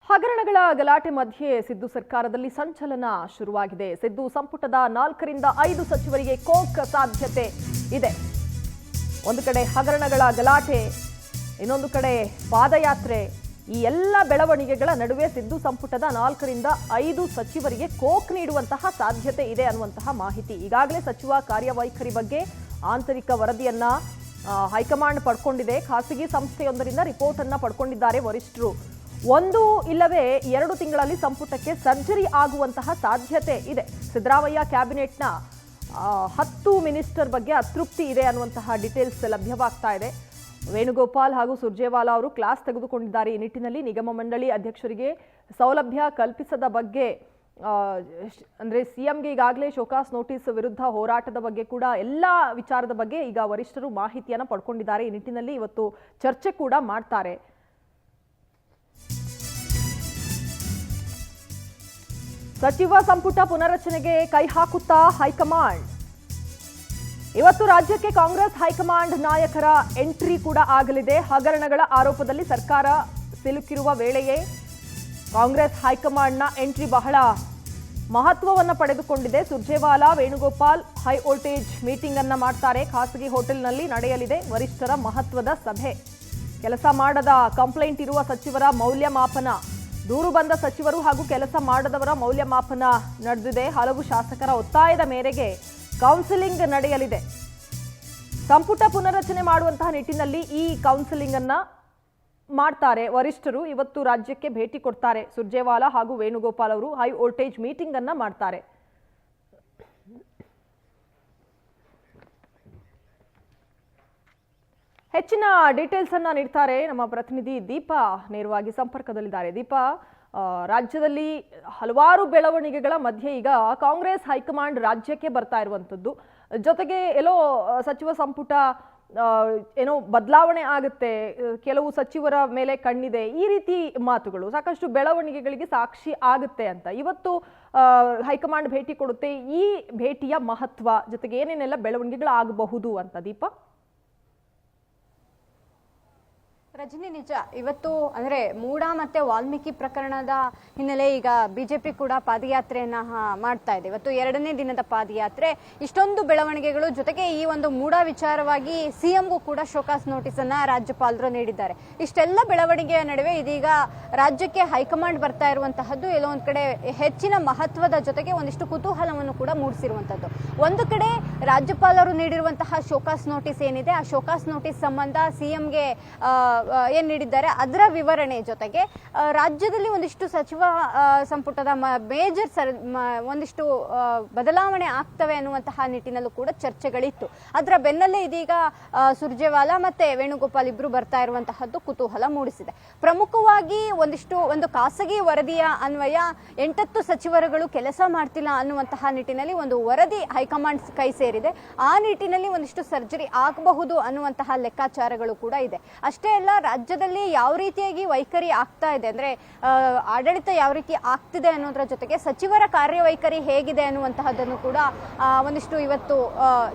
ಹಗರಣಗಳ ಗಲಾಟೆ ಮಧ್ಯೆ ಸಿದ್ದು ಸರ್ಕಾರದಲ್ಲಿ ಸಂಚಲನ ಶುರುವಾಗಿದೆ. ಸಿದ್ದು ಸಂಪುಟದ 4ರಿಂದ 5 ಸಚಿವರಿಗೆ ಕೋಕ್ ಸಾಧ್ಯತೆ ಇದೆ. ಒಂದು ಕಡೆ ಹಗರಣಗಳ ಗಲಾಟೆ, ಇನ್ನೊಂದು ಕಡೆ ಪಾದಯಾತ್ರೆ. ಈ ಎಲ್ಲ ಬೆಳವಣಿಗೆಗಳ ನಡುವೆ ಸಿದ್ದು ಸಂಪುಟದ 4ರಿಂದ 5 ಸಚಿವರಿಗೆ ಕೋಕ್ ನೀಡುವಂತಹ ಸಾಧ್ಯತೆ ಇದೆ ಅನ್ನುವಂತಹ ಮಾಹಿತಿ. ಈಗಾಗಲೇ ಸಚಿವ ಕಾರ್ಯವೈಖರಿ ಬಗ್ಗೆ ಆಂತರಿಕ ವರದಿಯನ್ನ ಹೈಕಮಾಂಡ್ ಪಡ್ಕೊಂಡಿದೆ. ಖಾಸಗಿ ಸಂಸ್ಥೆಯೊಂದರಿಂದ ರಿಪೋರ್ಟ್ ಅನ್ನ ಪಡ್ಕೊಂಡಿದ್ದಾರೆ ವರಿಷ್ಠರು. 1 ಇಲ್ಲವೇ 2 ತಿಂಗಳಲ್ಲಿ ಸಂಪುಟಕ್ಕೆ ಸರ್ಜರಿ ಆಗುವಂತಹ ಸಾಧ್ಯತೆ ಇದೆ. ಸಿದ್ದರಾಮಯ್ಯ ಕ್ಯಾಬಿನೆಟ್ನ 10 ಮಿನಿಸ್ಟರ್ ಬಗ್ಗೆ ಅತೃಪ್ತಿ ಇದೆ ಅನ್ನುವಂತಹ ಡೀಟೇಲ್ಸ್ ಲಭ್ಯವಾಗ್ತಾ ಇದೆ. ವೇಣುಗೋಪಾಲ್ ಹಾಗೂ ಸುರ್ಜೇವಾಲಾ ಅವರು ಕ್ಲಾಸ್ ತೆಗೆದುಕೊಂಡಿದ್ದಾರೆ. ಈ ನಿಟ್ಟಿನಲ್ಲಿ ನಿಗಮ ಮಂಡಳಿ ಅಧ್ಯಕ್ಷರಿಗೆ ಸೌಲಭ್ಯ ಕಲ್ಪಿಸದ ಬಗ್ಗೆ ಅಂದರೆ ಸಿಎಂಗೆ ಈಗಾಗಲೇ ಶೋಕಾಸ್ ನೋಟಿಸ್ ವಿರುದ್ಧ ಹೋರಾಟದ ಬಗ್ಗೆ ಕೂಡ ಎಲ್ಲ ವಿಚಾರದ ಬಗ್ಗೆ ಈಗ ವರಿಷ್ಠರು ಮಾಹಿತಿಯನ್ನು ಪಡ್ಕೊಂಡಿದ್ದಾರೆ. ಈ ನಿಟ್ಟಿನಲ್ಲಿ ಇವತ್ತು ಚರ್ಚೆ ಕೂಡ ಮಾಡ್ತಾರೆ. ಸಚಿವ ಸಂಪುಟ ಪುನರ್ರಚನೆಗೆ ಕೈ ಹಾಕುತ್ತಾ ಹೈಕಮಾಂಡ್. ಇವತ್ತು ರಾಜ್ಯಕ್ಕೆ ಕಾಂಗ್ರೆಸ್ ಹೈಕಮಾಂಡ್ ನಾಯಕರ ಎಂಟ್ರಿ ಕೂಡ ಆಗಲಿದೆ. ಹಗರಣಗಳ ಆರೋಪದಲ್ಲಿ ಸರ್ಕಾರ ಸಿಲುಕಿರುವ ವೇಳೆಯೇ ಕಾಂಗ್ರೆಸ್ ಹೈಕಮಾಂಡ್ನ ಎಂಟ್ರಿ ಬಹಳ ಮಹತ್ವವನ್ನು ಪಡೆದುಕೊಂಡಿದೆ. Surjewala, Venugopal high voltage meeting ಅನ್ನ ಮಾಡ್ತಾರೆ. ಖಾಸಗಿ ಹೋಟೆಲ್ನಲ್ಲಿ ನಡೆಯಲಿದೆ ವರಿಷ್ಠರ ಮಹತ್ವದ ಸಭೆ. ಕೆಲಸ ಮಾಡದ ಕಂಪ್ಲೇಂಟ್ ಇರುವ ಸಚಿವರ ಮೌಲ್ಯಮಾಪನ, ದೂರು ಬಂದ ಸಚಿವರು ಹಾಗೂ ಕೆಲಸ ಮಾಡದವರ ಮೌಲ್ಯಮಾಪನ ನಡೆದಿದೆ. ಹಲವು ಶಾಸಕರ ಒತ್ತಾಯದ ಮೇರೆಗೆ ಕೌನ್ಸಿಲಿಂಗ್ ನಡೆಯಲಿದೆ. ಸಂಪುಟ ಪುನರ್ರಚನೆ ಮಾಡುವಂತಹ ನಿಟ್ಟಿನಲ್ಲಿ ಈ ಕೌನ್ಸಿಲಿಂಗ್ ಅನ್ನ ಮಾಡ್ತಾರೆ ವರಿಷ್ಠರು. ಇವತ್ತು ರಾಜ್ಯಕ್ಕೆ ಭೇಟಿ ಕೊಡ್ತಾರೆ. ಸುರ್ಜೇವಾಲಾ ಹಾಗೂ ವೇಣುಗೋಪಾಲ್ ಅವರು ಹೈ ವೋಲ್ಟೇಜ್ ಮೀಟಿಂಗ್ ಅನ್ನ ಮಾಡ್ತಾರೆ. ಹೆಚ್ಚಿನ ಡೀಟೇಲ್ಸ್ ಅನ್ನ ನೀಡ್ತಾರೆ ನಮ್ಮ ಪ್ರತಿನಿಧಿ ದೀಪಾ. ನೇರವಾಗಿ ಸಂಪರ್ಕದಲ್ಲಿದ್ದಾರೆ. ದೀಪಾ, ರಾಜ್ಯದಲ್ಲಿ ಹಲವಾರು ಬೆಳವಣಿಗೆಗಳ ಮಧ್ಯೆ ಈಗ ಕಾಂಗ್ರೆಸ್ ಹೈಕಮಾಂಡ್ ರಾಜ್ಯಕ್ಕೆ ಬರ್ತಾ ಇರುವಂತದ್ದು, ಜೊತೆಗೆ ಎಲ್ಲೋ ಸಚಿವ ಸಂಪುಟ ಏನೋ ಬದಲಾವಣೆ ಆಗುತ್ತೆ, ಕೆಲವು ಸಚಿವರ ಮೇಲೆ ಕಣ್ಣಿದೆ, ಈ ರೀತಿ ಮಾತುಗಳು ಸಾಕಷ್ಟು ಬೆಳವಣಿಗೆಗಳಿಗೆ ಸಾಕ್ಷಿ ಆಗುತ್ತೆ ಅಂತ ಇವತ್ತು ಹೈಕಮಾಂಡ್ ಭೇಟಿ ಕೊಡುತ್ತೆ. ಈ ಭೇಟಿಯ ಮಹತ್ವ ಜೊತೆಗೆ ಏನೇನೆಲ್ಲ ಬೆಳವಣಿಗೆಗಳಾಗಬಹುದು ಅಂತ ದೀಪಾ? ರಜನಿ, ನಿಜ. ಇವತ್ತು ಅಂದ್ರೆ ಮೂಡ ಮತ್ತೆ ವಾಲ್ಮೀಕಿ ಪ್ರಕರಣದ ಹಿನ್ನೆಲೆ ಈಗ ಬಿಜೆಪಿ ಕೂಡ ಪಾದಯಾತ್ರೆಯನ್ನ ಮಾಡ್ತಾ ಇದೆ. ಇವತ್ತು 2ನೇ ದಿನದ ಪಾದಯಾತ್ರೆ. ಇಷ್ಟೊಂದು ಬೆಳವಣಿಗೆಗಳು, ಜೊತೆಗೆ ಈ ಒಂದು ಮೂಡ ವಿಚಾರವಾಗಿ ಸಿಎಂಗೂ ಕೂಡ ಶೋಕಾಸ್ ನೋಟಿಸ್ ಅನ್ನ ರಾಜ್ಯಪಾಲರು ನೀಡಿದ್ದಾರೆ. ಇಷ್ಟೆಲ್ಲ ಬೆಳವಣಿಗೆಯ ನಡುವೆ ಇದೀಗ ರಾಜ್ಯಕ್ಕೆ ಹೈಕಮಾಂಡ್ ಬರ್ತಾ ಇರುವಂತಹದ್ದು ಎಲ್ಲೋ ಒಂದ್ ಕಡೆ ಹೆಚ್ಚಿನ ಮಹತ್ವದ ಜೊತೆಗೆ ಒಂದಿಷ್ಟು ಕುತೂಹಲವನ್ನು ಕೂಡ ಮೂಡಿಸಿರುವಂತದ್ದು. ಒಂದು ಕಡೆ ರಾಜ್ಯಪಾಲರು ನೀಡಿರುವಂತಹ ಶೋಕಾಸ್ ನೋಟಿಸ್ ಏನಿದೆ, ಆ ಶೋಕಾಸ್ ನೋಟಿಸ್ ಸಂಬಂಧ ಸಿಎಂಗೆ ಏನ್ ನೀಡಿದ್ದಾರೆ ಅದರ ವಿವರಣೆ ಜೊತೆಗೆ ರಾಜ್ಯದಲ್ಲಿ ಒಂದಿಷ್ಟು ಸಚಿವ ಸಂಪುಟದ ಮೇಜರ್ ಒಂದಿಷ್ಟು ಬದಲಾವಣೆ ಆಗ್ತವೆ ಅನ್ನುವಂತಹ ನಿಟ್ಟಿನಲ್ಲೂ ಕೂಡ ಚರ್ಚೆಗಳಿತ್ತು. ಅದರ ಬೆನ್ನಲ್ಲೇ ಇದೀಗ ಸುರ್ಜೇವಾಲಾ ಮತ್ತೆ ವೇಣುಗೋಪಾಲ್ ಇಬ್ರು ಬರ್ತಾ ಇರುವಂತಹದ್ದು ಕುತೂಹಲ ಮೂಡಿಸಿದೆ. ಪ್ರಮುಖವಾಗಿ ಒಂದು ಖಾಸಗಿ ವರದಿಯ ಅನ್ವಯ 8 ಸಚಿವರುಗಳು ಕೆಲಸ ಮಾಡ್ತಿಲ್ಲ ಅನ್ನುವಂತಹ ನಿಟ್ಟಿನಲ್ಲಿ ಒಂದು ವರದಿ ಹೈಕಮಾಂಡ್ ಕೈ ಸೇರಿದೆ. ಆ ನಿಟ್ಟಿನಲ್ಲಿ ಒಂದಿಷ್ಟು ಸರ್ಜರಿ ಆಗಬಹುದು ಅನ್ನುವಂತಹ ಲೆಕ್ಕಾಚಾರಗಳು ಕೂಡ ಇದೆ. ಅಷ್ಟೇ ಅಲ್ಲ, ರಾಜ್ಯದಲ್ಲಿ ಯಾವ ರೀತಿಯಾಗಿ ವೈಖರಿ ಆಗ್ತಾ ಇದೆ ಅಂದ್ರೆ ಆಡಳಿತ ಯಾವ ರೀತಿ ಆಗ್ತಿದೆ ಅನ್ನೋದ್ರ ಜೊತೆಗೆ ಸಚಿವರ ಕಾರ್ಯವೈಖರಿ ಹೇಗಿದೆ ಅನ್ನುವಂತಹದ್ದನ್ನು ಕೂಡ ಒಂದಿಷ್ಟು ಇವತ್ತು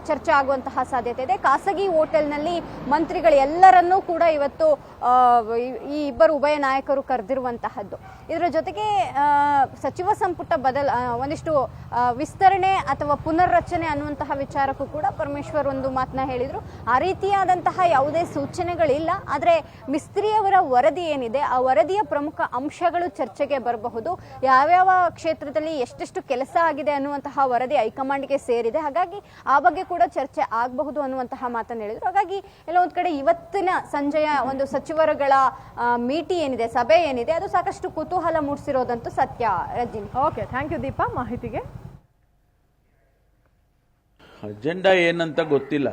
ಚರ್ಚೆ ಆಗುವಂತಹ ಸಾಧ್ಯತೆ ಇದೆ. ಖಾಸಗಿ ಹೋಟೆಲ್ನಲ್ಲಿ ಮಂತ್ರಿಗಳು ಎಲ್ಲರನ್ನೂ ಕೂಡ ಇವತ್ತು ಈ ಇಬ್ಬರು ಉಭಯ ನಾಯಕರು ಕರೆದಿರುವಂತಹದ್ದು. ಇದರ ಜೊತೆಗೆ ಸಚಿವ ಸಂಪುಟ ಒಂದಿಷ್ಟು ವಿಸ್ತರಣೆ ಅಥವಾ ಪುನರ್ರಚನೆ ಅನ್ನುವಂತಹ ವಿಚಾರಕ್ಕೂ ಕೂಡ ಪರಮೇಶ್ವರ್ ಒಂದು ಮಾತನ್ನ ಹೇಳಿದ್ರು. ಆ ರೀತಿಯಾದಂತಹ ಯಾವುದೇ ಸೂಚನೆಗಳಿಲ್ಲ. ಆದ್ರೆ ಮಿಸ್ತ್ರಿಯವರ ವರದಿ ಏನಿದೆ, ಆ ವರದಿಯ ಪ್ರಮುಖ ಅಂಶಗಳು ಚರ್ಚೆಗೆ ಬರಬಹುದು. ಯಾವ್ಯಾವ ಕ್ಷೇತ್ರದಲ್ಲಿ ಎಷ್ಟೆಷ್ಟು ಕೆಲಸ ಆಗಿದೆ ಅನ್ನುವಂತಹ ವರದಿ ಹೈಕಮಾಂಡ್ಗೆ ಸೇರಿದೆ. ಹಾಗಾಗಿ ಆ ಬಗ್ಗೆ ಕೂಡ ಚರ್ಚೆ ಆಗಬಹುದು ಅನ್ನುವಂತಹ ಮಾತನ್ನು ಹೇಳಿದ್ರು. ಹಾಗಾಗಿ ಎಲ್ಲ ಒಂದ್ ಕಡೆ ಇವತ್ತಿನ ಸಂಜೆಯ ಒಂದು ಸಚಿವರುಗಳ ಮೀಟಿ ಏನಿದೆ, ಸಭೆ ಏನಿದೆ, ಅದು ಸಾಕಷ್ಟು ಕುತೂಹಲ ಮೂಡಿಸಿರೋದಂತೂ ಸತ್ಯ. Rajini, okay, thank you Deepa ಮಾಹಿತಿಗೆ. ಅಜೆಂಡಾ ಏನಂತ ಗೊತ್ತಿಲ್ಲ.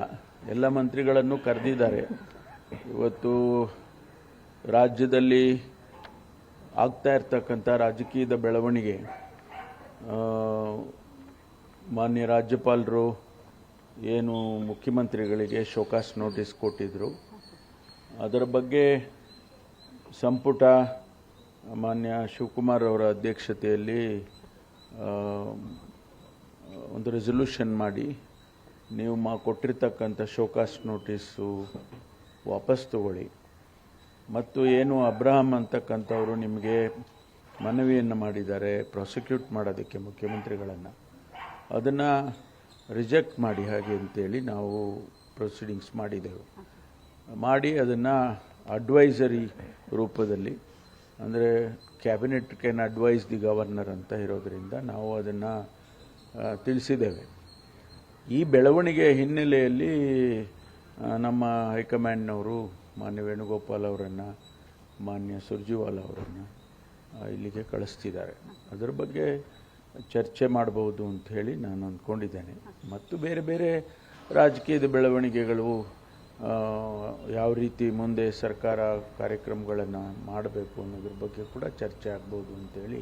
ಎಲ್ಲ ಮಂತ್ರಿಗಳನ್ನು ಕರೆದಿದ್ದಾರೆ. ಇವತ್ತು ರಾಜ್ಯದಲ್ಲಿ ಆಗ್ತಾ ಇರ್ತಕ್ಕಂಥ ರಾಜಕೀಯದ ಬೆಳವಣಿಗೆ, ಮಾನ್ಯ ರಾಜ್ಯಪಾಲರು ಏನು ಮುಖ್ಯಮಂತ್ರಿಗಳಿಗೆ ಶೋಕಾಸ್ ನೋಟಿಸ್ ಕೊಟ್ಟಿದ್ರು, ಅದರ ಬಗ್ಗೆ ಸಂಪುಟ ಮಾನ್ಯ ಶಿವಕುಮಾರ್ ಅವರ ಅಧ್ಯಕ್ಷತೆಯಲ್ಲಿ ಒಂದು ರೆಸಲ್ಯೂಷನ್ ಮಾಡಿ ನೀವು ಕೊಟ್ಟಿರ್ತಕ್ಕಂಥ ಶೋಕಾಸ್ ನೋಟಿಸು ವಾಪಸ್ ತಗೊಳ್ಳಿ, ಮತ್ತು ಏನು ಅಬ್ರಹಾಂ ಅಂತಕ್ಕಂಥವರು ನಿಮಗೆ ಮನವಿಯನ್ನು ಮಾಡಿದ್ದಾರೆ ಪ್ರಾಸಿಕ್ಯೂಟ್ ಮಾಡೋದಕ್ಕೆ ಮುಖ್ಯಮಂತ್ರಿಗಳನ್ನು. ಅದನ್ನು ರಿಜೆಕ್ಟ್ ಮಾಡಿ ಹಾಗೆ ಅಂತೇಳಿ ನಾವು ಪ್ರೊಸೀಡಿಂಗ್ಸ್ ಮಾಡಿದೆವು. ಮಾಡಿ ಅದನ್ನು ಅಡ್ವೈಸರಿ ರೂಪದಲ್ಲಿ, ಅಂದರೆ cabinet can advise the governor ಅಂತ ಇರೋದರಿಂದ ನಾವು ಅದನ್ನು ತಿಳಿಸಿದ್ದೇವೆ. ಈ ಬೆಳವಣಿಗೆ ಹಿನ್ನೆಲೆಯಲ್ಲಿ ನಮ್ಮ ಹೈಕಮಾಂಡ್ನವರು ಮಾನ್ಯ ವೇಣುಗೋಪಾಲ್ ಅವರನ್ನು, ಮಾನ್ಯ ಸುರ್ಜಿವಾಲಾ ಅವರನ್ನು ಇಲ್ಲಿಗೆ ಕಳಿಸ್ತಿದ್ದಾರೆ. ಅದರ ಬಗ್ಗೆ ಚರ್ಚೆ ಮಾಡಬಹುದು ಅಂತ ಹೇಳಿ ನಾನು ಅಂದ್ಕೊಂಡಿದ್ದೇನೆ. ಮತ್ತು ಬೇರೆ ಬೇರೆ ರಾಜಕೀಯದ ಬೆಳವಣಿಗೆಗಳು, ಯಾವ ರೀತಿ ಮುಂದೆ ಸರ್ಕಾರ ಕಾರ್ಯಕ್ರಮಗಳನ್ನು ಮಾಡಬೇಕು ಅನ್ನೋದ್ರ ಬಗ್ಗೆ ಕೂಡ ಚರ್ಚೆ ಆಗ್ಬೋದು ಅಂತೇಳಿ